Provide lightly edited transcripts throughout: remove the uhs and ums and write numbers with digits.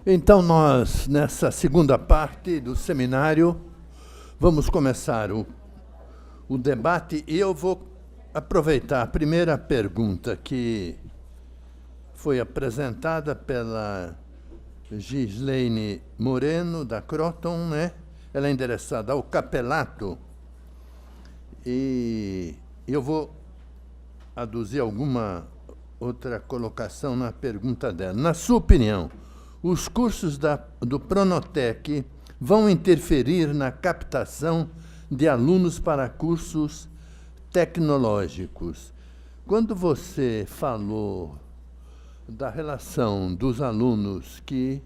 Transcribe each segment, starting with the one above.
Então, nós, nessa segunda parte do seminário, vamos começar o debate e eu vou aproveitar a primeira pergunta que foi apresentada pela Gislaine Moreno, da Croton, né? Ela é endereçada ao Capelato e eu vou aduzir alguma outra colocação na pergunta dela. Na sua opinião, os cursos do Pronotec vão interferir na captação de alunos para cursos tecnológicos? Quando você falou da relação dos alunos que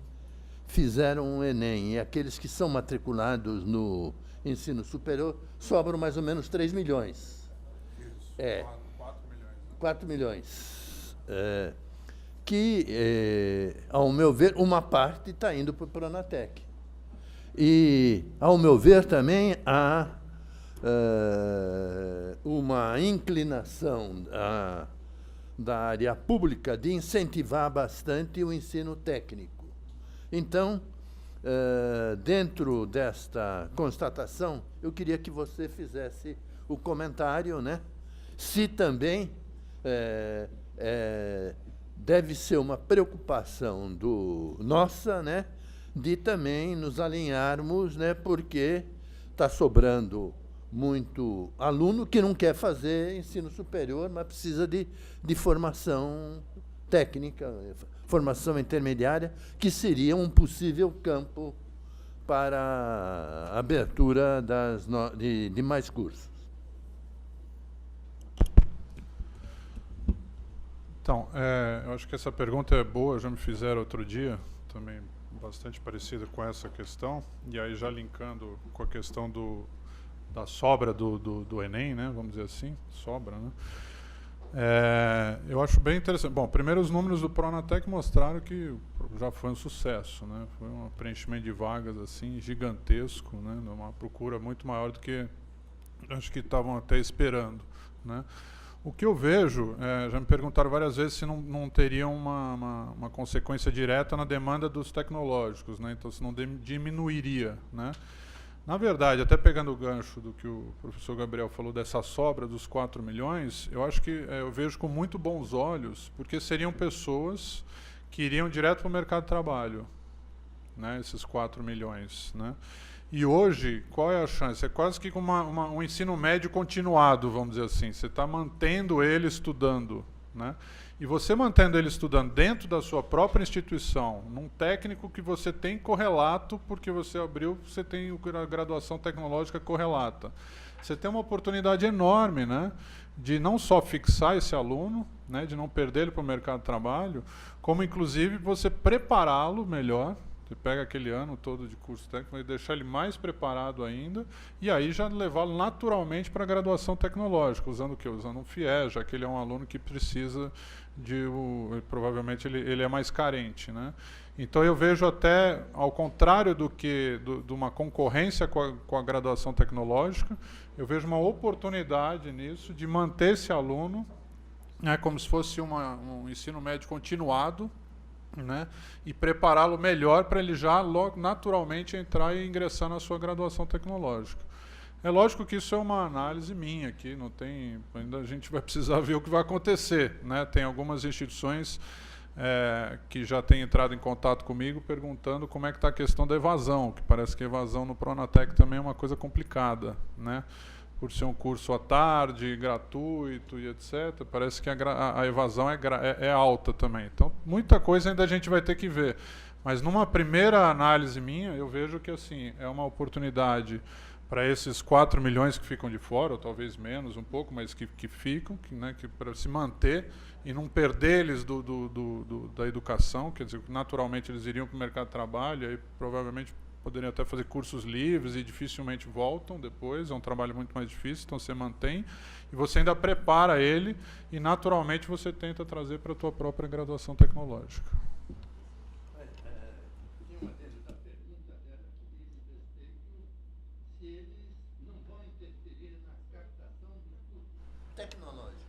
fizeram o Enem e aqueles que são matriculados no ensino superior, sobram mais ou menos 3 milhões. Isso, É. 4 milhões. 4 milhões. Ao meu ver, uma parte está indo para o Pronatec. E, ao meu ver, também há uma inclinação da área pública de incentivar bastante o ensino técnico. Então, dentro desta constatação, eu queria que você fizesse o comentário, né? Se também deve ser uma preocupação nossa, né, de também nos alinharmos, né, porque está sobrando muito aluno que não quer fazer ensino superior, mas precisa de formação técnica, formação intermediária, que seria um possível campo para a abertura de mais cursos. Então, eu acho que essa pergunta é boa, já me fizeram outro dia, também bastante parecida com essa questão, e aí já linkando com a questão da sobra do Enem, né, vamos dizer assim, sobra, né? Eu acho bem interessante. Bom, primeiro os números do Pronatec mostraram que já foi um sucesso, né? Foi um preenchimento de vagas assim gigantesco, né? Uma procura muito maior do que acho que estavam até esperando, né? O que eu vejo, já me perguntaram várias vezes se não teria uma consequência direta na demanda dos tecnológicos, né? Então se não diminuiria, né? Na verdade, até pegando o gancho do que o professor Gabriel falou dessa sobra dos 4 milhões, eu acho que eu vejo com muito bons olhos, porque seriam pessoas que iriam direto para o mercado de trabalho, né, esses 4 milhões. Né? E hoje, qual é a chance? É quase que um ensino médio continuado, vamos dizer assim. Você está mantendo ele estudando, né? E você mantendo ele estudando dentro da sua própria instituição, num técnico que você tem correlato, porque você abriu, você tem a graduação tecnológica correlata. Você tem uma oportunidade enorme, né, de não só fixar esse aluno, né, de não perder ele para o mercado de trabalho, como inclusive você prepará-lo melhor. Você pega aquele ano todo de curso técnico e deixar ele mais preparado ainda, e aí já levá-lo naturalmente para a graduação tecnológica, usando o quê? Usando um FIES, já que ele é um aluno que precisa provavelmente ele é mais carente, né? Então eu vejo até, ao contrário de uma concorrência com a graduação tecnológica, eu vejo uma oportunidade nisso de manter esse aluno, né, como se fosse um ensino médio continuado, né, e prepará-lo melhor para ele já logo naturalmente entrar e ingressar na sua graduação tecnológica. É lógico que isso é uma análise minha aqui, não tem, ainda a gente vai precisar ver o que vai acontecer, né? Tem algumas instituições que já têm entrado em contato comigo perguntando como é que está a questão da evasão, que parece que a evasão no Pronatec também é uma coisa complicada, né? Por ser um curso à tarde, gratuito e etc., parece que a evasão é alta também. Então, muita coisa ainda a gente vai ter que ver. Mas numa primeira análise minha, eu vejo que assim, é uma oportunidade para esses 4 milhões que ficam de fora, ou talvez menos um pouco, mas que ficam, né, que para se manter e não perder eles da educação, quer dizer, naturalmente eles iriam para o mercado de trabalho, aí provavelmente poderiam até fazer cursos livres e dificilmente voltam depois, é um trabalho muito mais difícil, então você mantém e você ainda prepara ele e naturalmente você tenta trazer para a tua própria graduação tecnológica. Uma deles, a pergunta era que diz respeito se eles não vão interferir na captação do curso tecnológico.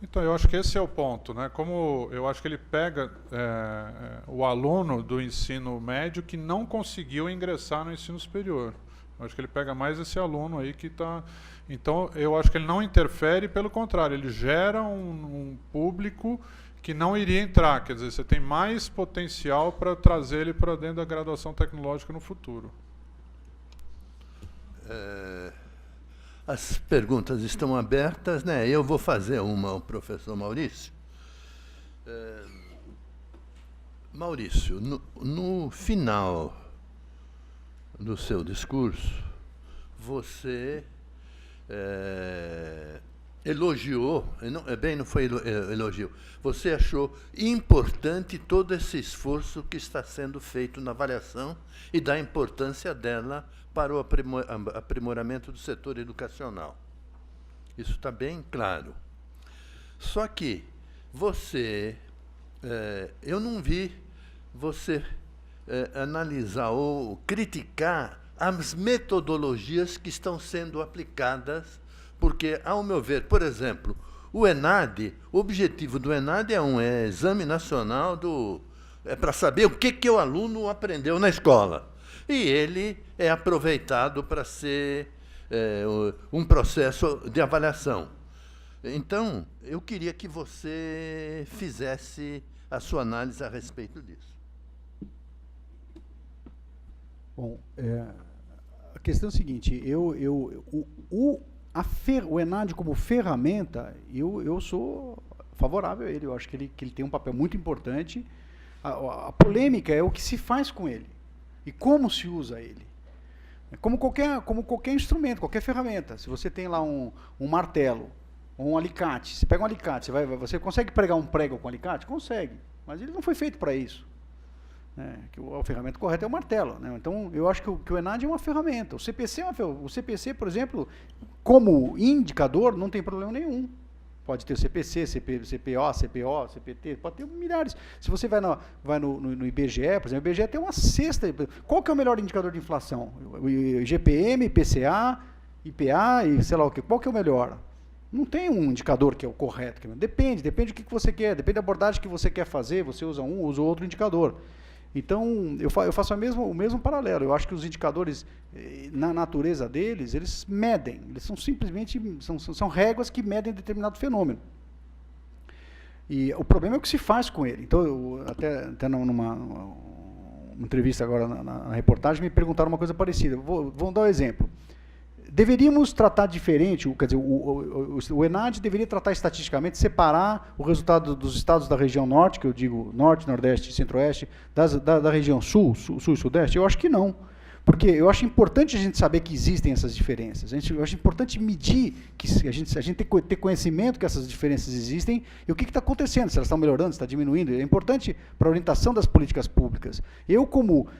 Então, eu acho que esse é o ponto, né? Como eu acho que ele pega o aluno do ensino médio que não conseguiu ingressar no ensino superior. Eu acho que ele pega mais esse aluno aí que está... Então, eu acho que ele não interfere, pelo contrário, ele gera um público que não iria entrar. Quer dizer, você tem mais potencial para trazer ele para dentro da graduação tecnológica no futuro. As perguntas estão abertas, né? Eu vou fazer uma ao professor Maurício. Maurício, no final do seu discurso, você elogiou, não foi elogio, você achou importante todo esse esforço que está sendo feito na avaliação e da importância dela para o aprimoramento do setor educacional. Isso está bem claro. Só que eu não vi você analisar ou criticar as metodologias que estão sendo aplicadas, porque, ao meu ver, por exemplo, o objetivo do ENAD é Exame Nacional para saber o que o aluno aprendeu na escola. E ele é aproveitado para ser um processo de avaliação. Então, eu queria que você fizesse a sua análise a respeito disso. Bom, a questão é a seguinte, o ENAD como ferramenta, eu sou favorável a ele, eu acho que ele tem um papel muito importante. A polêmica é o que se faz com ele e como se usa ele. Como qualquer instrumento, qualquer ferramenta. Se você tem lá um martelo, ou um alicate, você pega um alicate, você consegue pregar um prego com alicate? Consegue, mas ele não foi feito para isso. Que a ferramenta correta é o martelo, né? Então, eu acho que o ENAD é uma ferramenta. O CPC, por exemplo, como indicador, não tem problema nenhum. Pode ter o CPC, CPO, CPT, pode ter milhares. Se você vai no IBGE, por exemplo, o IBGE tem uma cesta. Qual que é o melhor indicador de inflação? O IGPM, IPCA, IPA e sei lá o quê. Qual que é o melhor? Não tem um indicador que é o correto. Depende do que você quer, depende da abordagem que você quer fazer, você usa um, usa outro indicador. Então, eu faço o mesmo paralelo. Eu acho que os indicadores, na natureza deles, eles medem. Eles são simplesmente são réguas que medem determinado fenômeno. E o problema é o que se faz com ele. Então, até numa entrevista agora na reportagem, me perguntaram uma coisa parecida. Vou dar um exemplo. Deveríamos tratar diferente, quer dizer, o ENAD deveria tratar estatisticamente, separar o resultado dos estados da região norte, que eu digo norte, nordeste e centro-oeste, da região sul e sudeste? Eu acho que não. Porque eu acho importante a gente saber que existem essas diferenças. Eu acho importante medir, a gente ter conhecimento que essas diferenças existem e o que está acontecendo, se elas estão melhorando, se está diminuindo. É importante para a orientação das políticas públicas. Eu,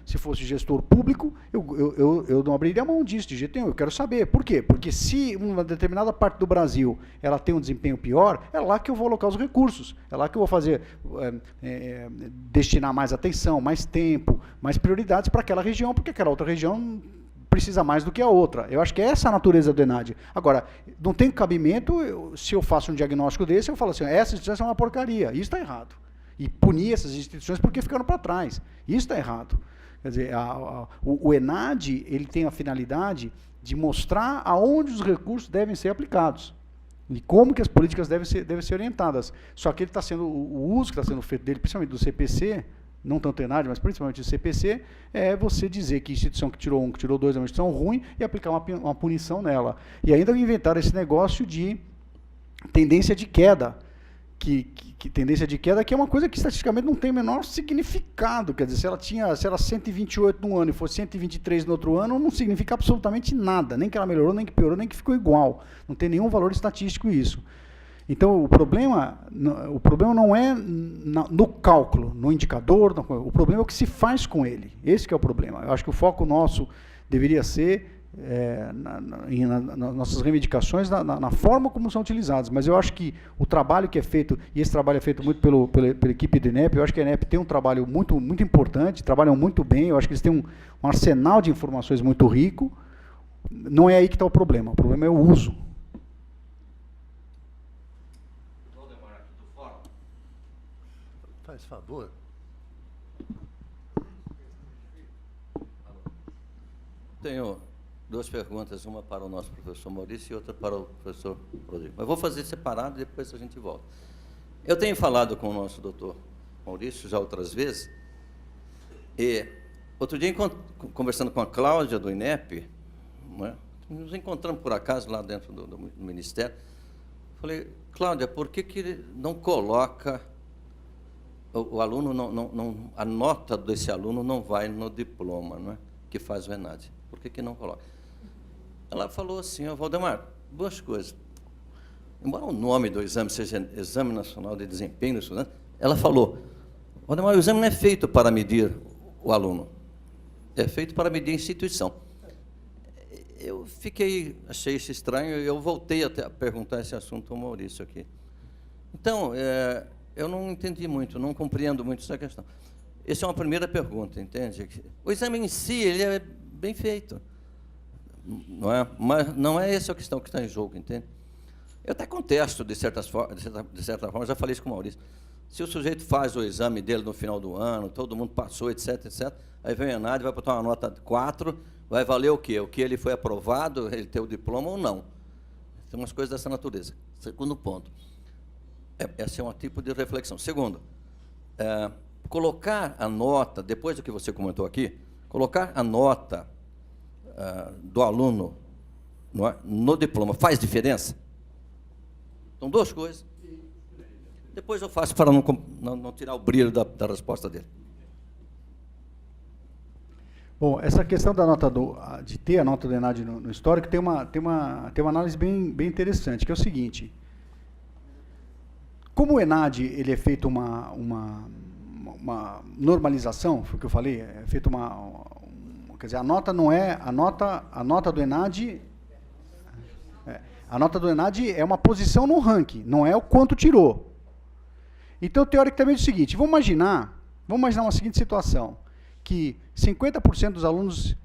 se fosse gestor público, eu não abriria mão disso de jeito nenhum. Eu quero saber. Por quê? Porque se uma determinada parte do Brasil ela tem um desempenho pior, é lá que eu vou alocar os recursos. É lá que eu vou fazer, destinar mais atenção, mais tempo, mais prioridades para aquela região, porque aquela outra região precisa mais do que a outra. Eu acho que é essa a natureza do ENAD. Agora, não tem cabimento, se eu faço um diagnóstico desse, eu falo assim, essa instituição é uma porcaria, isso está errado. E punir essas instituições porque ficaram para trás. Isso está errado. Quer dizer, o ENAD ele tem a finalidade de mostrar aonde os recursos devem ser aplicados. E como que as políticas devem ser orientadas. Só que ele está sendo, o uso que está sendo feito dele, principalmente do CPC, não tanto o ENAD, mas principalmente o CPC, é você dizer que a instituição que tirou 1, que tirou 2 é uma instituição ruim e aplicar uma punição nela. E ainda inventaram esse negócio de tendência de queda, tendência de queda que é uma coisa que estatisticamente não tem o menor significado. Quer dizer, se ela 128 num ano e fosse 123 no outro ano, não significa absolutamente nada, nem que ela melhorou, nem que piorou, nem que ficou igual. Não tem nenhum valor estatístico isso. Então, o problema não é no cálculo, no indicador, o problema é o que se faz com ele. Esse que é o problema. Eu acho que o foco nosso deveria ser nas nossas reivindicações, na forma como são utilizados. Mas eu acho que o trabalho que é feito, e esse trabalho é feito muito pela equipe do INEP, eu acho que a INEP tem um trabalho muito, muito importante, trabalham muito bem, eu acho que eles têm um arsenal de informações muito rico. Não é aí que está o problema é o uso. Faz favor. Tenho duas perguntas, uma para o nosso professor Maurício e outra para o professor Rodrigo. Mas vou fazer separado e depois a gente volta. Eu tenho falado com o nosso doutor Maurício já outras vezes, e outro dia, conversando com a Cláudia, do INEP, não é? Nos encontramos por acaso lá dentro do Ministério. Falei, Cláudia, por que não coloca o aluno, a nota desse aluno não vai no diploma, não é? Que faz o ENAD? Por que não coloca? Ela falou assim, Valdemar, duas coisas. Embora o nome do exame seja Exame Nacional de Desempenho do Estudante, ela falou, Valdemar, o exame não é feito para medir o aluno, é feito para medir a instituição. Eu achei isso estranho, e eu voltei a perguntar esse assunto ao Maurício aqui. Então, eu não entendi muito, não compreendo muito essa questão. Essa é uma primeira pergunta, entende? O exame em si, ele é bem feito, não é? Mas não é essa a questão que está em jogo, entende? Eu até contesto, de certa forma, já falei isso com o Maurício. Se o sujeito faz o exame dele no final do ano, todo mundo passou, etc., etc., aí vem o ENAD, vai botar uma nota 4, vai valer o quê? O que ele foi aprovado, ele ter o diploma ou não. Tem umas coisas dessa natureza. Segundo ponto. Esse é um tipo de reflexão. Segundo, colocar a nota, depois do que você comentou aqui, colocar a nota do aluno no diploma faz diferença? São duas coisas. Depois eu faço para não tirar o brilho da resposta dele. Bom, essa questão da nota de ter a nota do ENAD no histórico tem uma análise bem interessante, que é o seguinte. Como o ENAD ele é feito uma normalização, foi o que eu falei, é feito quer dizer, a nota não é a nota do ENAD. A nota do ENAD é uma posição no ranking, não é o quanto tirou. Então, teoricamente, é o seguinte, vamos imaginar uma seguinte situação, que 50% dos alunos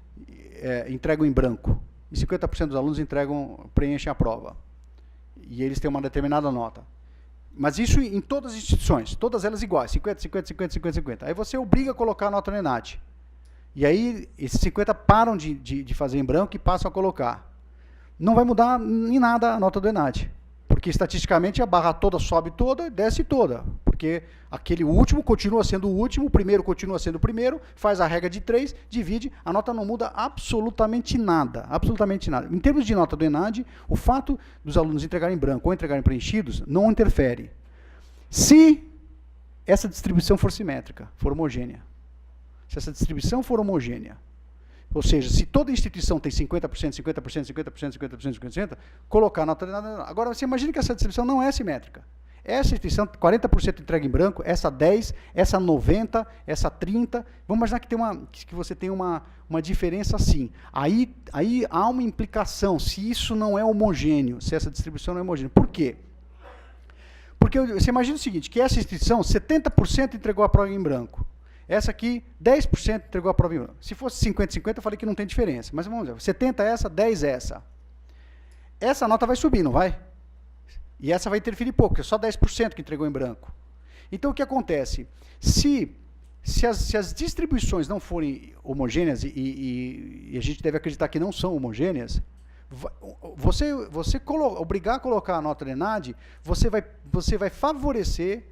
entregam em branco, e 50% dos alunos preenchem a prova. E eles têm uma determinada nota. Mas isso em todas as instituições, todas elas iguais, 50, 50, 50, 50, 50. Aí você obriga a colocar a nota no ENAD. E aí, esses 50 param de fazer em branco e passam a colocar. Não vai mudar em nada a nota do ENAD. Porque, estatisticamente, a barra toda sobe toda e desce toda. Porque aquele último continua sendo o último, o primeiro continua sendo o primeiro, faz a regra de 3, divide, a nota não muda absolutamente nada. Absolutamente nada. Em termos de nota do ENAD, o fato dos alunos entregarem em branco ou entregarem preenchidos não interfere. Se essa distribuição for simétrica, for homogênea. Se essa distribuição for homogênea, ou seja, se toda instituição tem 50%, 50%, 50%, 50%, 50%, colocar a nota de nada. Agora, você imagina que essa distribuição não é simétrica. Essa instituição, 40% entrega em branco, essa 10%, essa 90%, essa 30%. Vamos imaginar que você tem uma diferença assim. Aí há uma implicação, se isso não é homogêneo, se essa distribuição não é homogênea. Por quê? Porque você imagina o seguinte, que essa instituição, 70% entregou a prova em branco. Essa aqui, 10% entregou a prova em branco. Se fosse 50-50, eu falei que não tem diferença. Mas vamos ver, 70 essa, 10 essa. Essa nota vai subir, não vai? E essa vai interferir pouco, porque é só 10% que entregou em branco. Então, o que acontece? Se as distribuições não forem homogêneas, e a gente deve acreditar que não são homogêneas, você obrigar a colocar a nota do ENAD, você vai favorecer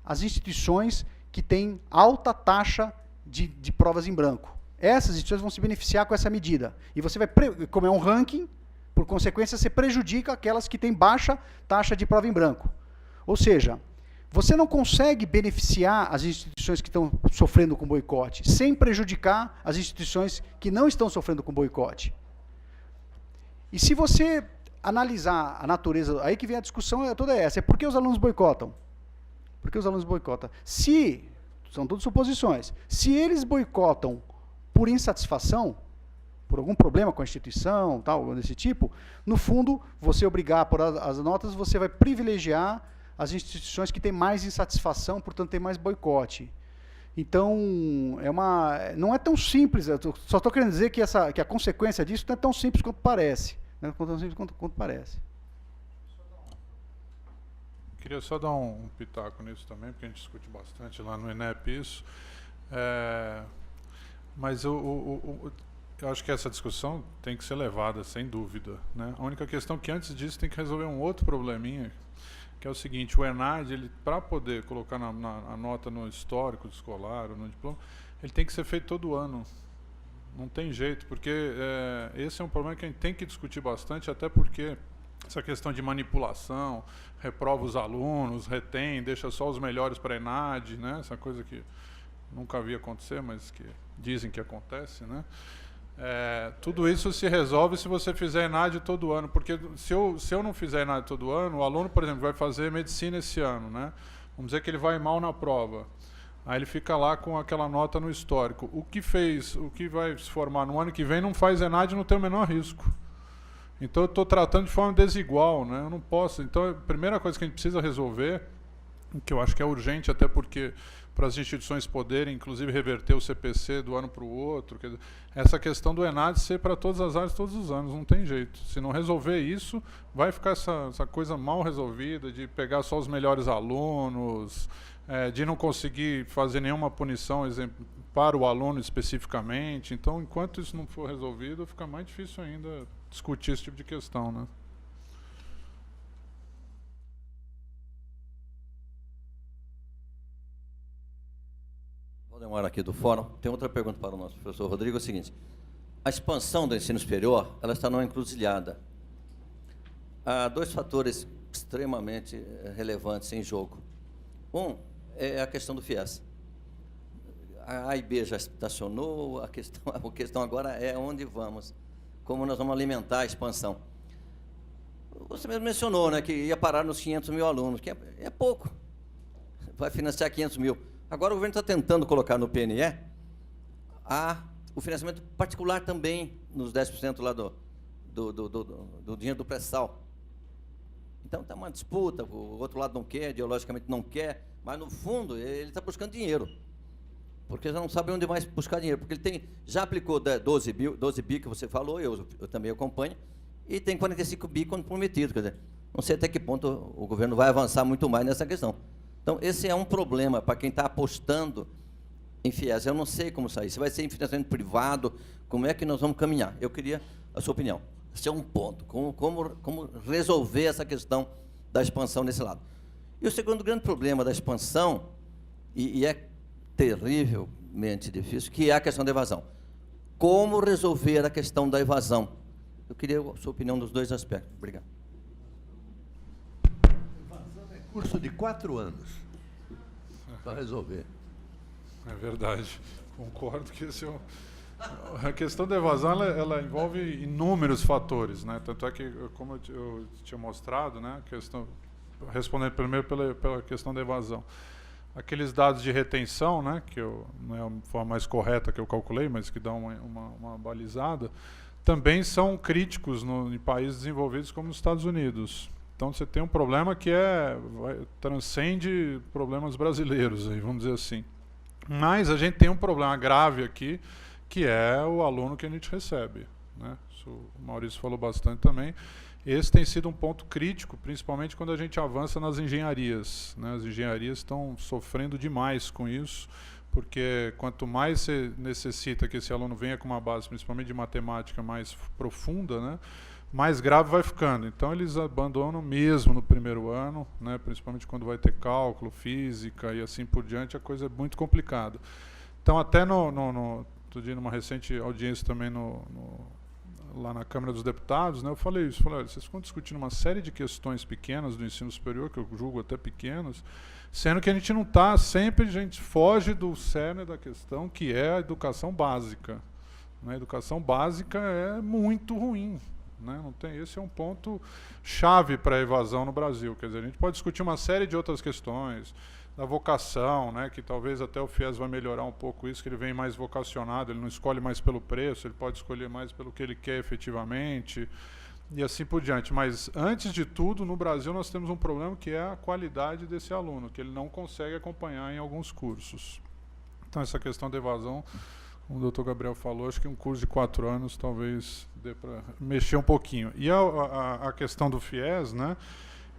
as instituições que têm alta taxa de provas em branco. Essas instituições vão se beneficiar com essa medida. E você vai, como é um ranking, por consequência, você prejudica aquelas que têm baixa taxa de prova em branco. Ou seja, você não consegue beneficiar as instituições que estão sofrendo com boicote, sem prejudicar as instituições que não estão sofrendo com boicote. E se você analisar a natureza, aí que vem a discussão toda essa, é por que os alunos boicotam? Por que os alunos boicotam? São todas suposições, se eles boicotam por insatisfação, por algum problema com a instituição, tal, desse tipo, no fundo, você obrigar por as notas, você vai privilegiar as instituições que têm mais insatisfação, portanto, tem mais boicote. Então, não é tão simples, só estou querendo dizer que a consequência disso não é tão simples quanto parece. Não é tão simples quanto parece. Queria só dar um pitaco nisso também, porque a gente discute bastante lá no INEP isso. Mas eu acho que essa discussão tem que ser levada, sem dúvida, né? A única questão é que antes disso tem que resolver um outro probleminha, que é o seguinte: o ENAD, ele, para poder colocar a nota no histórico escolar ou no diploma, ele tem que ser feito todo ano. Não tem jeito, porque esse é um problema que a gente tem que discutir bastante, até porque essa questão de manipulação, reprova os alunos, retém, deixa só os melhores para a ENAD, né? Essa coisa que nunca vi acontecer, mas que dizem que acontece, né? Tudo isso se resolve se você fizer ENAD todo ano, porque se eu não fizer ENAD todo ano, o aluno, por exemplo, vai fazer medicina esse ano, né? Vamos dizer que ele vai mal na prova. Aí ele fica lá com aquela nota no histórico. O que vai se formar no ano que vem não faz ENAD, não tem o menor risco. Então eu estou tratando de forma desigual, né? Eu não posso. Então a primeira coisa que a gente precisa resolver, que eu acho que é urgente, até porque para as instituições poderem, inclusive, reverter o CPC do ano para o outro, quer dizer, essa questão do ENAD ser para todas as áreas todos os anos, não tem jeito. Se não resolver isso, vai ficar essa coisa mal resolvida, de pegar só os melhores alunos, de não conseguir fazer nenhuma punição para o aluno especificamente. Então, enquanto isso não for resolvido, fica mais difícil ainda discutir esse tipo de questão, né? Valdemar aqui do Fórum. Tem outra pergunta para o nosso professor Rodrigo, é o seguinte: a expansão do ensino superior, ela está numa encruzilhada. Há dois fatores extremamente relevantes em jogo. Um é a questão do FIES. A A e B já estacionou, a questão agora é onde vamos, como nós vamos alimentar a expansão. Você mesmo mencionou, né, que ia parar nos 500 mil alunos, que é pouco. Vai financiar 500 mil. Agora o governo está tentando colocar no PNE o financiamento particular também, nos 10% lá do dinheiro do pré-sal. Então está uma disputa, o outro lado não quer, ideologicamente não quer, mas no fundo ele está buscando dinheiro. Porque já não sabe onde mais buscar dinheiro. Porque ele já aplicou 12 bi que você falou, eu também acompanho, e tem 45 bi comprometido. Quer dizer, não sei até que ponto o governo vai avançar muito mais nessa questão. Então, esse é um problema para quem está apostando em FIES. Eu não sei como sair. Se vai ser em financiamento privado, como é que nós vamos caminhar? Eu queria a sua opinião. Esse é um ponto. Como resolver essa questão da expansão nesse lado? E o segundo grande problema da expansão, e é terrivelmente difícil, que é a questão da evasão. Como resolver a questão da evasão? Eu queria a sua opinião dos dois aspectos. Obrigado. Curso de 4 anos para resolver. É verdade. Concordo que a questão da evasão ela envolve inúmeros fatores, né? Tanto é que, como eu tinha mostrado, né, respondendo primeiro pela questão da evasão, aqueles dados de retenção, né, que não é a forma mais correta que eu calculei, mas que dá uma balizada, também são críticos em países desenvolvidos como os Estados Unidos. Então você tem um problema que transcende problemas brasileiros, aí, vamos dizer assim. Mas a gente tem um problema grave aqui, que é o aluno que a gente recebe, né? Isso o Maurício falou bastante também. Esse tem sido um ponto crítico, principalmente quando a gente avança nas engenharias, né? As engenharias estão sofrendo demais com isso, porque quanto mais você necessita que esse aluno venha com uma base, principalmente de matemática mais profunda, né, mais grave vai ficando. Então eles abandonam mesmo no primeiro ano, né, principalmente quando vai ter cálculo, física e assim por diante, a coisa é muito complicada. Então até outro dia, numa recente audiência também lá na Câmara dos Deputados, né, eu falei isso, olha, vocês ficam discutindo uma série de questões pequenas do ensino superior, que eu julgo até pequenas, sendo que a gente não está, sempre a gente foge do cerne da questão, que é a educação básica. A educação básica é muito ruim. Né? Esse é um ponto chave para a evasão no Brasil. Quer dizer, a gente pode discutir uma série de outras questões, da vocação, né, que talvez até o FIES vai melhorar um pouco isso, que ele vem mais vocacionado, ele não escolhe mais pelo preço, ele pode escolher mais pelo que ele quer efetivamente, e assim por diante. Mas, antes de tudo, no Brasil nós temos um problema que é a qualidade desse aluno, que ele não consegue acompanhar em alguns cursos. Então, essa questão da evasão, como o doutor Gabriel falou, acho que um curso de 4 anos talvez dê para mexer um pouquinho. E a questão do FIES, né,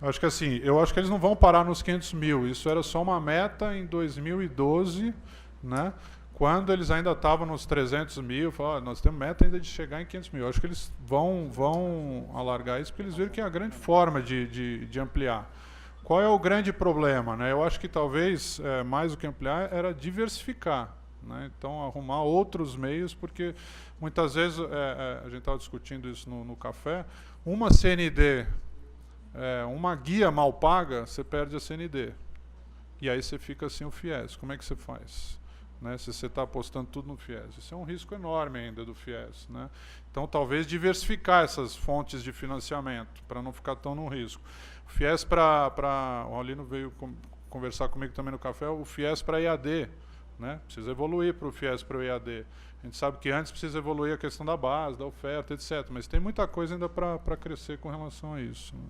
Acho que assim, eu acho que eles não vão parar nos 500 mil. Isso era só uma meta em 2012, né? Quando eles ainda estavam nos 300 mil, falaram, nós temos meta ainda de chegar em 500 mil. Eu acho que eles vão alargar isso porque eles viram que é a grande forma de ampliar. Qual é o grande problema, né? Eu acho que talvez, mais do que ampliar, era diversificar, né? Então, arrumar outros meios, porque muitas vezes, a gente estava discutindo isso no café, uma CND, uma guia mal paga, você perde a CND. E aí você fica sem o FIES. Como é que você faz? Né, se você está apostando tudo no FIES. Isso é um risco enorme ainda do FIES. Né? Então, talvez diversificar essas fontes de financiamento, para não ficar tão no risco. O FIES o Aulino veio conversar comigo também no café, o FIES para EAD. Né? Precisa evoluir para o FIES para o EAD. A gente sabe que antes precisa evoluir a questão da base, da oferta, etc. Mas tem muita coisa ainda para crescer com relação a isso. Né?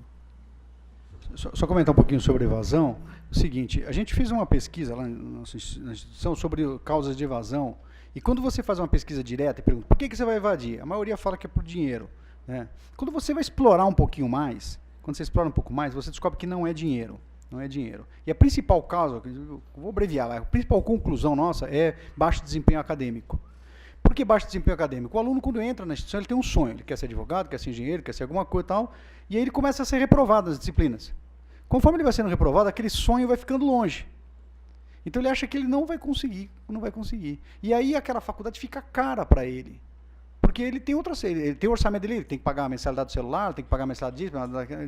Só comentar um pouquinho sobre evasão. O seguinte, a gente fez uma pesquisa lá na nossa instituição sobre causas de evasão. E quando você faz uma pesquisa direta e pergunta por que você vai evadir, a maioria fala que é por dinheiro. Né? Quando você vai explorar um pouquinho mais, quando você explora um pouco mais, você descobre que não é dinheiro. Não é dinheiro. E a principal causa, vou abreviar, a principal conclusão nossa é baixo desempenho acadêmico. Por que baixo desempenho acadêmico? O aluno, quando entra na instituição, ele tem um sonho. Ele quer ser advogado, quer ser engenheiro, quer ser alguma coisa e tal. E aí ele começa a ser reprovado nas disciplinas. Conforme ele vai sendo reprovado, aquele sonho vai ficando longe. Então ele acha que ele não vai conseguir. E aí aquela faculdade fica cara para ele. Porque ele tem ele tem o orçamento dele, ele tem que pagar a mensalidade do celular, tem que pagar a mensalidade disso,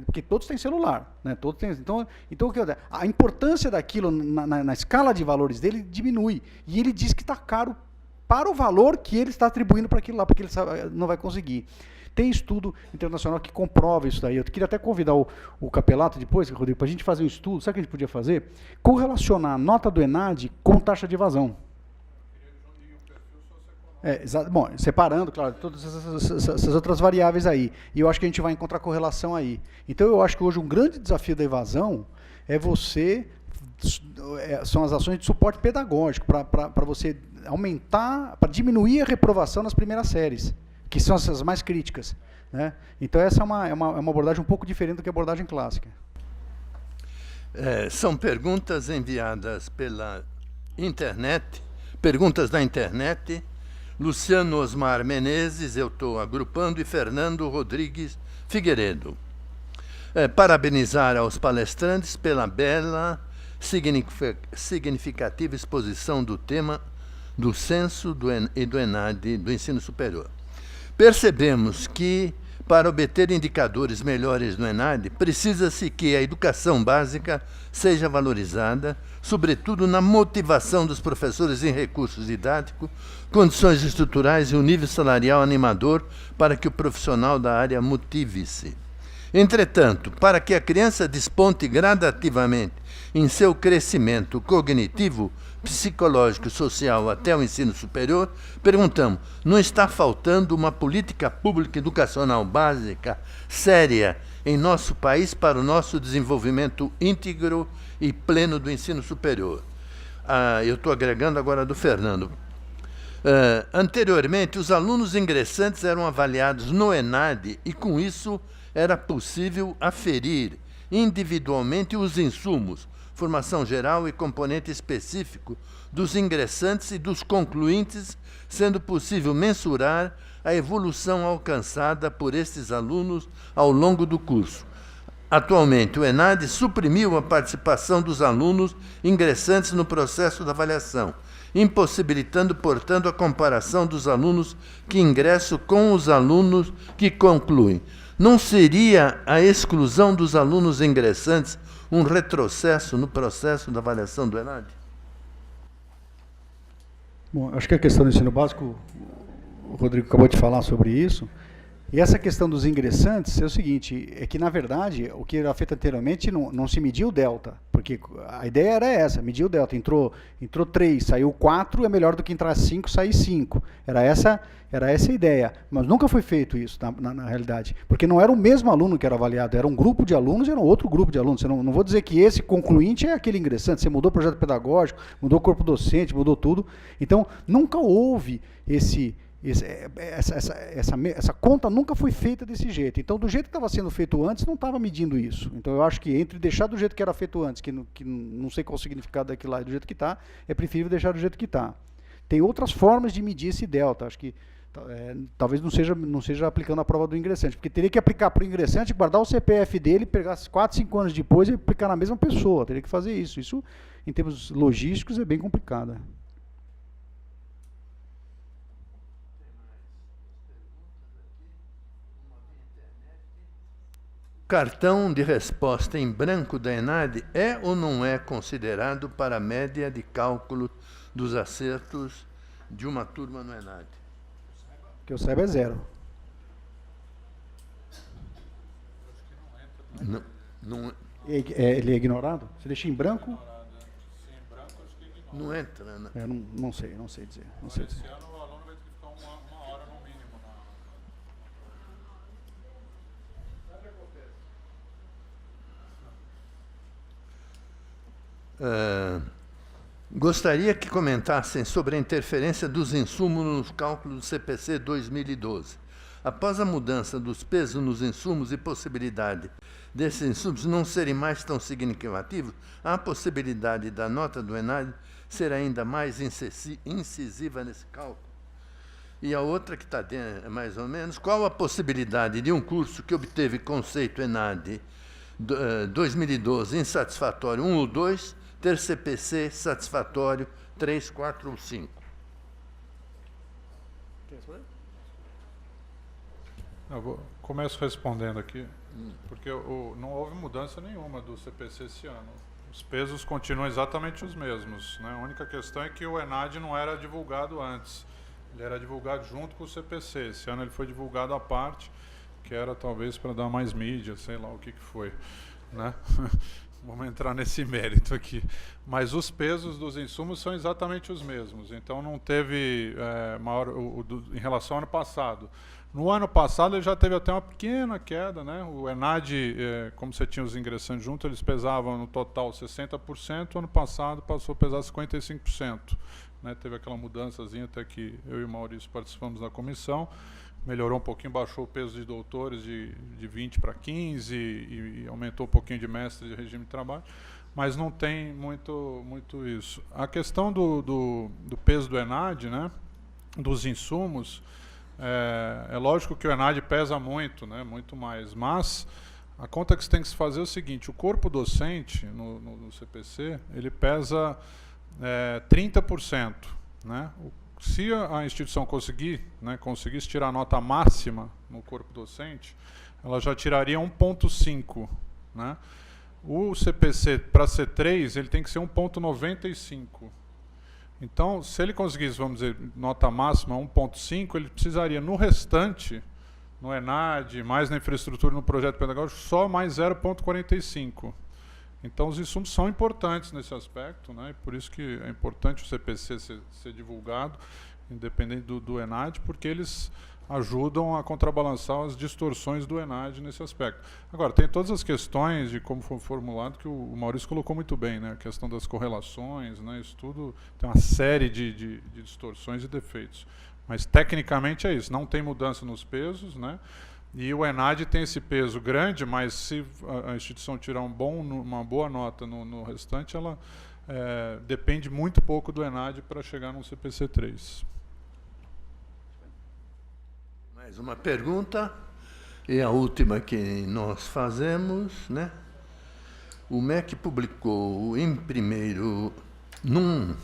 porque todos têm celular. Né? Todos têm, então a importância daquilo na escala de valores dele diminui. E ele diz que está caro para o valor que ele está atribuindo para aquilo lá, porque ele sabe, não vai conseguir. Tem estudo internacional que comprova isso daí. Eu queria até convidar o Capelato depois, Rodrigo, para a gente fazer um estudo. Sabe o que a gente podia fazer? Correlacionar a nota do ENAD com taxa de evasão. Bom, separando, claro, todas essas outras variáveis aí. E eu acho que a gente vai encontrar correlação aí. Então, eu acho que hoje um grande desafio da evasão é são as ações de suporte pedagógico, para você aumentar, para diminuir a reprovação nas primeiras séries, que são as mais críticas. Né? Então, essa é uma abordagem um pouco diferente do que a abordagem clássica. São perguntas enviadas pela internet, perguntas da internet. Luciano Osmar Menezes, eu estou agrupando, e Fernando Rodrigues Figueiredo. Parabenizar aos palestrantes pela bela, significativa exposição do tema do censo e do ENAD do ensino superior. Percebemos que, para obter indicadores melhores no ENAD, precisa-se que a educação básica seja valorizada, sobretudo na motivação dos professores em recursos didáticos, condições estruturais e um nível salarial animador para que o profissional da área motive-se. Entretanto, para que a criança desponte gradativamente em seu crescimento cognitivo, psicológico e social até o ensino superior, perguntamos, não está faltando uma política pública educacional básica séria em nosso país para o nosso desenvolvimento íntegro e pleno do ensino superior? Eu estou agregando agora do Fernando. Anteriormente, os alunos ingressantes eram avaliados no ENAD e, com isso, era possível aferir individualmente os insumos, formação geral e componente específico dos ingressantes e dos concluintes, sendo possível mensurar a evolução alcançada por estes alunos ao longo do curso. Atualmente, o ENAD suprimiu a participação dos alunos ingressantes no processo de avaliação, impossibilitando, portanto, a comparação dos alunos que ingressam com os alunos que concluem. Não seria a exclusão dos alunos ingressantes um retrocesso no processo de avaliação do ENAD? Bom, acho que a questão do ensino básico, o Rodrigo acabou de falar sobre isso. E essa questão dos ingressantes é o seguinte, é que, na verdade, o que era feito anteriormente não se media o delta, porque a ideia era essa, medir o delta. Entrou 3, saiu 4, é melhor do que entrar 5, sair 5. Era essa a ideia, mas nunca foi feito isso na realidade, porque não era o mesmo aluno que era avaliado, era um grupo de alunos, era um outro grupo de alunos. Você não vou dizer que esse concluinte é aquele ingressante, você mudou o projeto pedagógico, mudou o corpo docente, mudou tudo. Então, nunca houve esse Essa conta nunca foi feita desse jeito. Então, do jeito que estava sendo feito antes, não estava medindo isso. Então, eu acho que entre deixar do jeito que era feito antes, que não sei qual o significado daquilo lá, e do jeito que está, é preferível deixar do jeito que está. Tem outras formas de medir esse delta. Acho que talvez não seja aplicando a prova do ingressante, porque teria que aplicar para o ingressante, guardar o CPF dele, pegar 4, 5 anos depois e aplicar na mesma pessoa. Teria que fazer isso. Isso, em termos logísticos, é bem complicado. Cartão de resposta em branco da ENAD é ou não é considerado para a média de cálculo dos acertos de uma turma no ENAD? Que eu saiba é 0. Ele é ignorado? Você deixa em branco? Não entra, né? Não sei dizer. Não sei dizer. Esse ano o aluno vai ter que ficar uma hora no mínimo Gostaria que comentassem sobre a interferência dos insumos nos cálculos do CPC 2012. Após a mudança dos pesos nos insumos e possibilidade desses insumos não serem mais tão significativos, há a possibilidade da nota do ENAD ser ainda mais incisiva nesse cálculo. E a outra que está mais ou menos, qual a possibilidade de um curso que obteve conceito ENAD 2012 insatisfatório 1 ou 2, ter CPC satisfatório 3, 4 ou 5? Começo respondendo aqui, porque não houve mudança nenhuma do CPC esse ano. Os pesos continuam exatamente os mesmos, né? A única questão é que o ENAD não era divulgado antes. Ele era divulgado junto com o CPC. Esse ano ele foi divulgado à parte, que era talvez para dar mais mídia, sei lá o que foi, né? Vamos entrar nesse mérito aqui. Mas os pesos dos insumos são exatamente os mesmos. Então não teve em relação ao ano passado. No ano passado ele já teve até uma pequena queda, né? O ENAD, como você tinha os ingressantes juntos, eles pesavam no total 60%, ano passado passou a pesar 55%. Né? Teve aquela mudançazinha até que eu e o Maurício participamos da comissão, melhorou um pouquinho, baixou o peso de doutores de 20 para 15 e aumentou um pouquinho de mestres de regime de trabalho, mas não tem muito isso. A questão do peso do ENAD, né? Dos insumos, é lógico que o ENAD pesa muito, né, muito mais, mas a conta que você tem que se fazer é o seguinte: o corpo docente no CPC, ele pesa 30%. Né? Se a instituição conseguisse tirar a nota máxima no corpo docente, ela já tiraria 1,5. Né? O CPC, para ser 3, ele tem que ser 1,95. Então, se ele conseguisse, vamos dizer, nota máxima 1,5, ele precisaria, no restante, no ENAD, mais na infraestrutura e no projeto pedagógico, só mais 0,45. Então, os insumos são importantes nesse aspecto, né? E por isso que é importante o CPC ser divulgado, independente do ENAD, porque eles ajudam a contrabalançar as distorções do ENAD nesse aspecto. Agora, tem todas as questões de como foi formulado, que o Maurício colocou muito bem, né? A questão das correlações, né? Isso tudo tem uma série de distorções e defeitos. Mas, tecnicamente, é isso. Não tem mudança nos pesos, né? E o ENAD tem esse peso grande, mas se a instituição tirar uma boa nota no restante, ela depende muito pouco do ENAD para chegar num CPC 3. Mais uma pergunta, e a última que nós fazemos, né? O MEC publicou num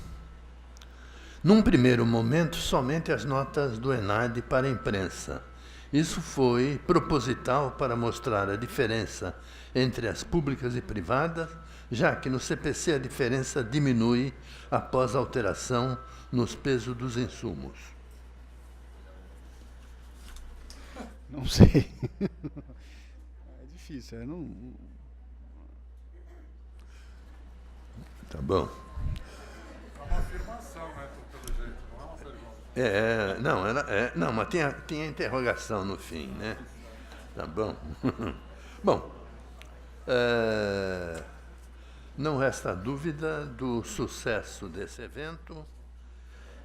primeiro momento somente as notas do ENAD para a imprensa. Isso foi proposital para mostrar a diferença entre as públicas e privadas, já que no CPC a diferença diminui após a alteração nos pesos dos insumos. Não sei. É difícil. Tá bom. É uma afirmação, né, pelo jeito, não é uma pergunta. Não, mas tinha interrogação no fim, né? Tá bom. Bom, não resta dúvida do sucesso desse evento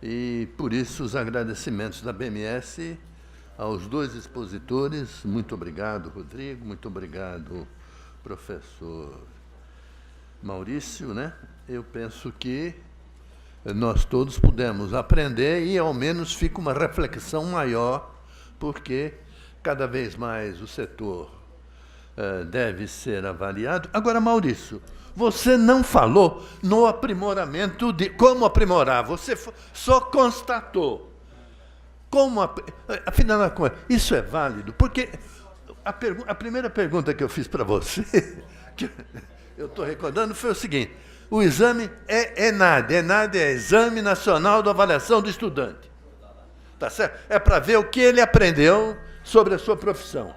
E, por isso, os agradecimentos da BMS aos dois expositores. Muito obrigado, Rodrigo. Muito obrigado, professor Maurício, né? Eu penso que nós todos pudemos aprender e, ao menos, fica uma reflexão maior, porque cada vez mais o setor deve ser avaliado. Agora, Maurício, você não falou no aprimoramento de como aprimorar, você só constatou. Afinal, isso é válido? Porque a primeira pergunta que eu fiz para você, que eu estou recordando, foi o seguinte: o exame é ENAD. ENAD é Exame Nacional de Avaliação do Estudante. Tá certo? É para ver o que ele aprendeu sobre a sua profissão.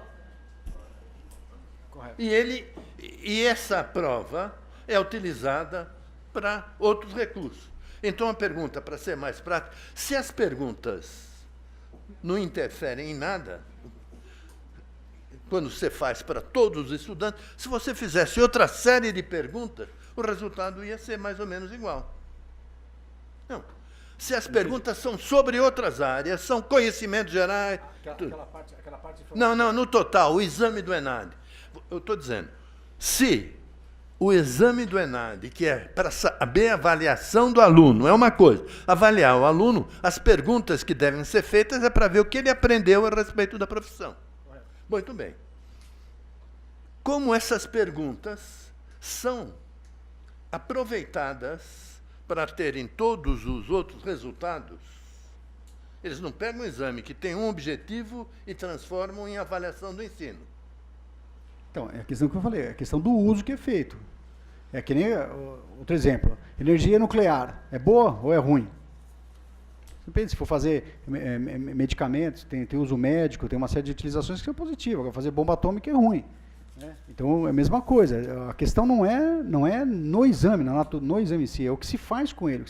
Correto. E essa prova é utilizada para outros recursos. Então, a pergunta, para ser mais prática, se as perguntas não interferem em nada, quando você faz para todos os estudantes, se você fizesse outra série de perguntas, o resultado ia ser mais ou menos igual. Não. Se as perguntas são sobre outras áreas, são conhecimentos gerais... Aquela parte não, no total, o exame do ENAD. Eu estou dizendo, se o exame do ENAD, que é para saber a avaliação do aluno, é uma coisa. Avaliar o aluno, as perguntas que devem ser feitas é para ver o que ele aprendeu a respeito da profissão. Muito bem. Como essas perguntas são aproveitadas para terem todos os outros resultados, eles não pegam um exame que tem um objetivo e transformam em avaliação do ensino. Então, é a questão que eu falei, é a questão do uso que é feito. É que nem, outro exemplo, energia nuclear, é boa ou é ruim? Depende, se for fazer medicamentos, tem uso médico, tem uma série de utilizações que são positivas, agora fazer bomba atômica é ruim. Né? Então, é a mesma coisa, a questão não é no exame, no exame em si, é o que se faz com ele,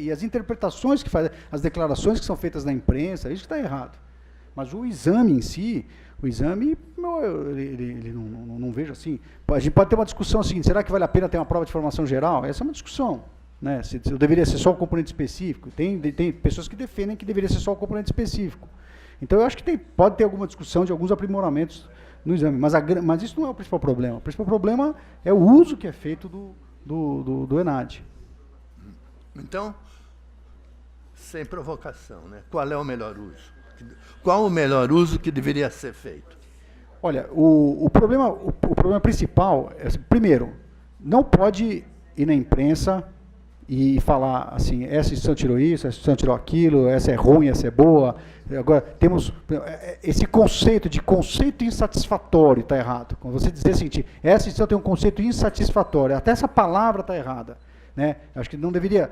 e as interpretações que faz, as declarações que são feitas na imprensa, isso que está errado. Mas o exame em si, ele não vejo assim. A gente pode ter uma discussão assim, será que vale a pena ter uma prova de formação geral? Essa é uma discussão. Né? Se deveria ser só o componente específico. Tem pessoas que defendem que deveria ser só o componente específico. Então, eu acho que pode ter alguma discussão de alguns aprimoramentos no exame. Mas isso não é o principal problema. O principal problema é o uso que é feito do ENAD. Então, sem provocação, né? Qual é o melhor uso? Qual o melhor uso que deveria ser feito? Olha, o problema principal é, primeiro, não pode ir na imprensa e falar assim, essa instituição tirou isso, essa instituição tirou aquilo, essa é ruim, essa é boa. Agora, temos esse conceito insatisfatório, está errado. Quando você dizer assim, essa instituição tem um conceito insatisfatório, até essa palavra está errada. Né? Acho que não deveria,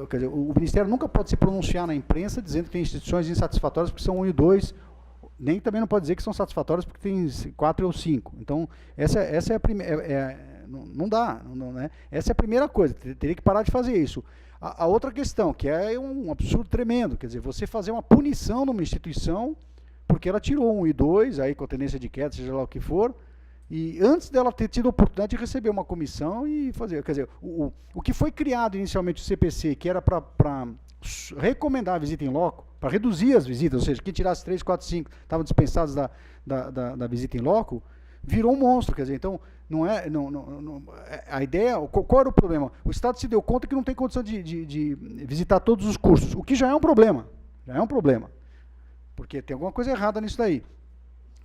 quer dizer, o Ministério nunca pode se pronunciar na imprensa dizendo que tem instituições insatisfatórias porque são 1 e 2, nem também não pode dizer que são satisfatórias porque tem 4 ou 5. Então, essa é a primeira, não dá, né? Essa é a primeira coisa, teria que parar de fazer isso. A outra questão, que é um absurdo tremendo, quer dizer, você fazer uma punição numa instituição porque ela tirou 1 e 2, aí com a tendência de queda, seja lá o que for, e antes dela ter tido a oportunidade de receber uma comissão e fazer, quer dizer, o que foi criado inicialmente o CPC, que era para recomendar a visita em loco, para reduzir as visitas, ou seja, quem tirasse 3, 4, 5 estavam dispensados da visita em loco, virou um monstro, quer dizer, então, a ideia, qual era o problema? O Estado se deu conta que não tem condição de visitar todos os cursos, o que já é um problema, porque tem alguma coisa errada nisso daí.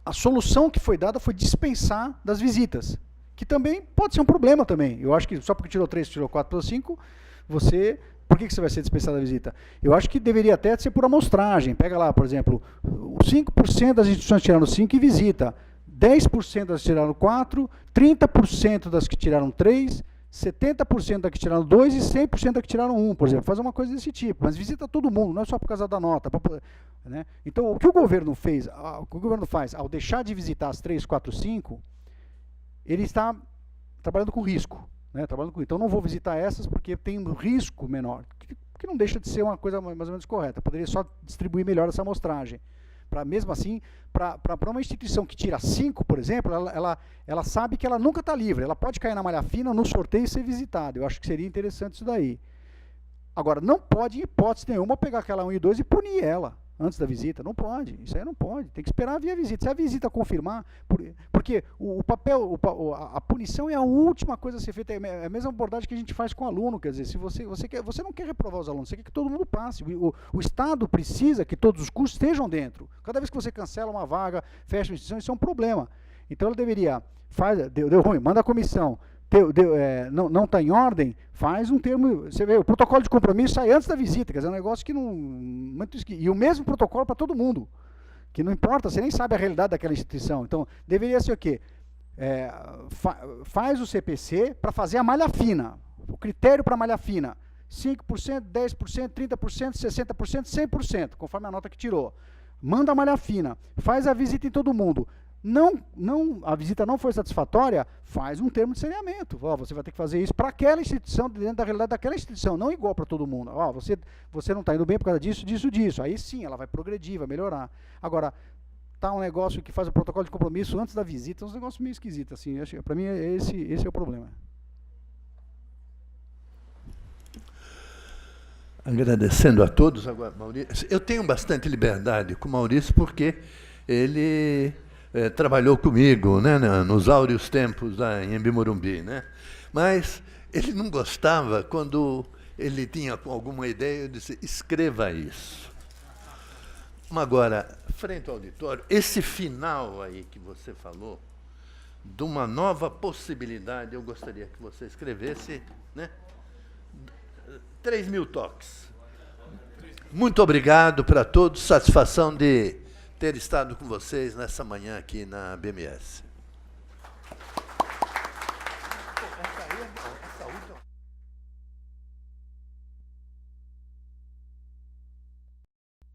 A solução que foi dada foi dispensar das visitas, que também pode ser um problema também. Eu acho que só porque tirou 3, tirou 4 ou 5, por que você vai ser dispensado da visita? Eu acho que deveria até ser por amostragem. Pega lá, por exemplo, 5% das instituições tiraram 5 e visita, 10% das que tiraram 4, 30% das que tiraram 3, 70% das que tiraram 2 e 100% das que tiraram 1, por exemplo. Fazer uma coisa desse tipo, mas visita todo mundo, não é só por causa da nota. Né? Então, o que o governo faz ao deixar de visitar as 3, 4, 5, ele está trabalhando com risco. Né? Então, não vou visitar essas porque tem um risco menor, que não deixa de ser uma coisa mais ou menos correta. Poderia só distribuir melhor essa amostragem. Mesmo assim, para uma instituição que tira 5, por exemplo, ela sabe que ela nunca está livre. Ela pode cair na malha fina, no sorteio e ser visitada. Eu acho que seria interessante isso daí. Agora, não pode, em hipótese nenhuma, pegar aquela 1 e 2 e punir ela antes da visita. Não pode. Isso aí não pode. Tem que esperar vir a visita. Se a visita confirmar, porque o papel, a punição é a última coisa a ser feita. É a mesma abordagem que a gente faz com o aluno. Quer dizer, se você não quer reprovar os alunos, você quer que todo mundo passe. O Estado precisa que todos os cursos estejam dentro. Cada vez que você cancela uma vaga, fecha uma instituição, isso é um problema. Então, ele deveria, deu ruim, manda a comissão. Não está em ordem, faz um termo. Você vê, o protocolo de compromisso sai antes da visita, quer dizer, é um negócio que não. E o mesmo protocolo para todo mundo. Que não importa, você nem sabe a realidade daquela instituição. Então, deveria ser o quê? Faz o CPC para fazer a malha fina. O critério para a malha fina: 5%, 10%, 30%, 60%, 100%, conforme a nota que tirou. Manda a malha fina, faz a visita em todo mundo. A visita não foi satisfatória, faz um termo de saneamento. Você vai ter que fazer isso para aquela instituição, dentro da realidade daquela instituição, não igual para todo mundo. Você não está indo bem por causa disso, disso, disso. Aí sim, ela vai progredir, vai melhorar. Agora, tá um negócio que faz o protocolo de compromisso antes da visita, é um negócio meio esquisito. Assim, para mim, esse é o problema. Agradecendo a todos. Agora, Maurício, eu tenho bastante liberdade com o Maurício, porque ele trabalhou comigo, né, nos áureos tempos lá em Embi-Morumbi, né? Mas ele não gostava quando ele tinha alguma ideia, eu disse: escreva isso. Agora, frente ao auditório, esse final aí que você falou, de uma nova possibilidade, eu gostaria que você escrevesse, né? 3.000 toques. Muito obrigado para todos, satisfação de ter estado com vocês nessa manhã aqui na BMS.